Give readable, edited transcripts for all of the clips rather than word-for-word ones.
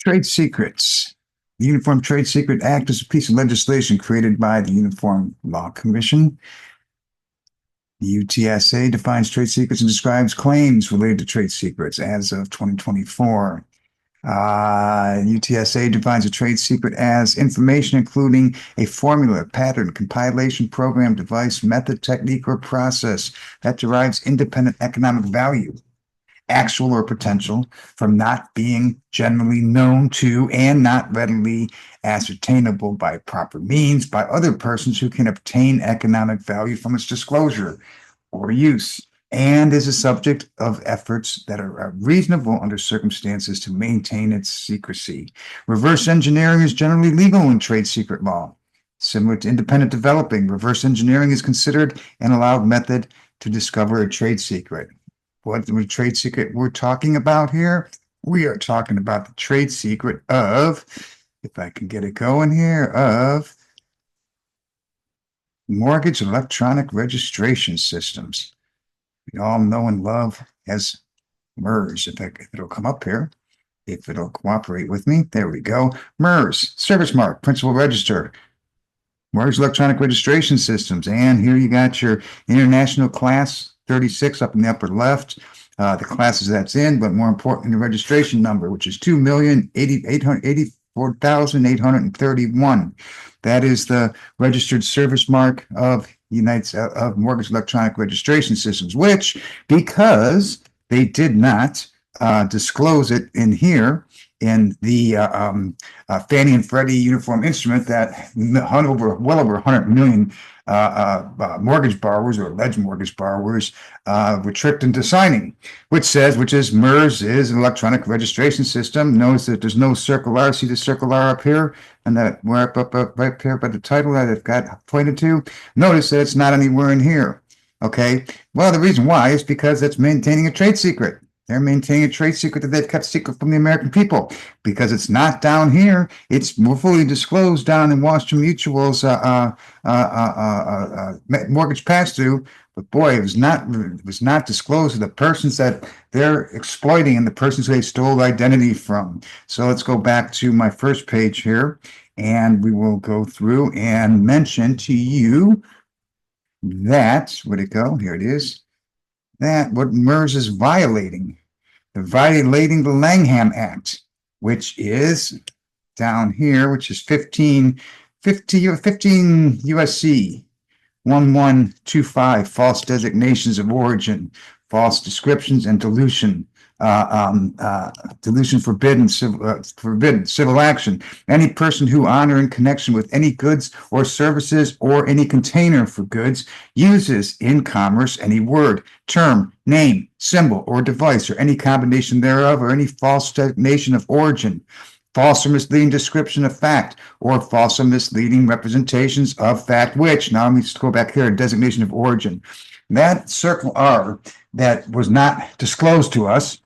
Trade secrets. The Uniform Trade Secret Act is a piece of legislation created by the Uniform Law Commission. The UTSA defines trade secrets and describes claims related to trade secrets as of 2024. UTSA defines a trade secret as information including a formula, pattern, compilation, program, device, method, technique, or process that derives independent economic value, actual or potential, from not being generally known to and not readily ascertainable by proper means by other persons who can obtain economic value from its disclosure or use, and is a subject of efforts that are reasonable under circumstances to maintain its secrecy. Reverse engineering is generally legal in trade secret law. Similar to independent developing, reverse engineering is considered an allowed method to discover a trade secret. What trade secret we're talking about here? We are talking about the trade secret of, if I can get it going here, of mortgage electronic registration systems. We all know and love as MERS. If it'll come up here, if it'll cooperate with me, there we go. MERS, service mark, principal register, mortgage electronic registration systems. And here you got your international class 36 up in the upper left, the classes that's in, but more important, the registration number, which is 2,884,831. That is the registered service mark of mortgage electronic registration systems, which, because they did not disclose it in here in the Fannie and Freddie uniform instrument that well over 100 million mortgage borrowers or alleged mortgage borrowers were tricked into signing, which is MERS is an electronic registration system. Notice that there's no circle R. See the circle R up here, and that right here by the title that I've got pointed to. Notice that it's not anywhere in here. Okay. Well, the reason why is because it's maintaining a trade secret. They're maintaining a trade secret that they've kept secret from the American people because it's not down here. It's fully disclosed down in Washington Mutual's mortgage pass-through. But boy, it was not disclosed to the persons that they're exploiting and the persons they stole identity from. So let's go back to my first page here, and we will go through and mention to you that, where'd it go? Here it is. That what MERS is violating. They're violating the Langham Act, which is down here, which is 15 USC 1125, false designations of origin, false descriptions, and dilution. Dilution forbidden, civil action. Any person who on or in connection with any goods or services or any container for goods uses in commerce any word, term, name, symbol, or device, or any combination thereof, or any false designation of origin, false or misleading description of fact, or false or misleading representations of fact, which, now let me just go back here, designation of origin. That circle R that was not disclosed to us,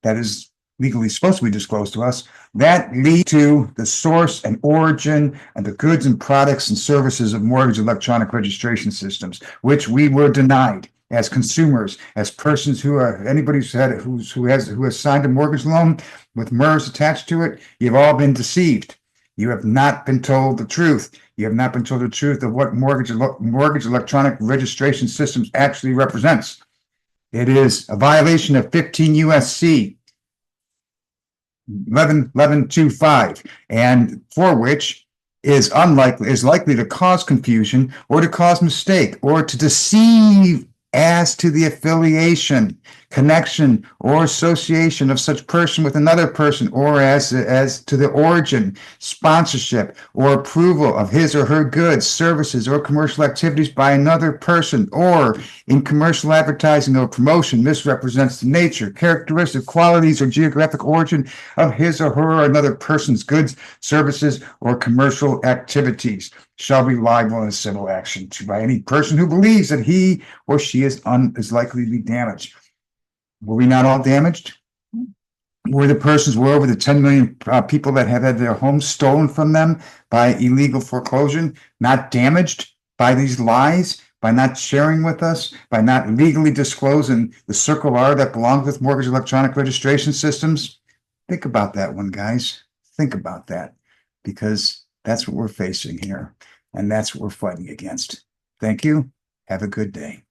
that is legally supposed to be disclosed to us, that lead to the source and origin and the goods and products and services of mortgage electronic registration systems, which we were denied as consumers, as persons who are anybody who has signed a mortgage loan with MERS attached to it. You've all been deceived. You have not been told the truth. You have not been told the truth of what mortgage electronic registration systems actually represents. It is a violation of 15 USC 1125, and for which is likely to cause confusion or to cause mistake or to deceive as to the affiliation, connection, or association of such person with another person, or as to the origin, sponsorship, or approval of his or her goods, services, or commercial activities by another person, or in commercial advertising or promotion misrepresents the nature, characteristic, qualities, or geographic origin of his or her or another person's goods, services, or commercial activities, shall be liable in a civil action by any person who believes that he or she is likely to be damaged. Were we not all damaged? Were over the 10 million people that have had their homes stolen from them by illegal foreclosure not damaged by these lies, by not sharing with us, by not legally disclosing the circle R that belongs with mortgage electronic registration systems? Think about that one, guys. Think about that, because that's what we're facing here, and that's what we're fighting against. Thank you. Have a good day.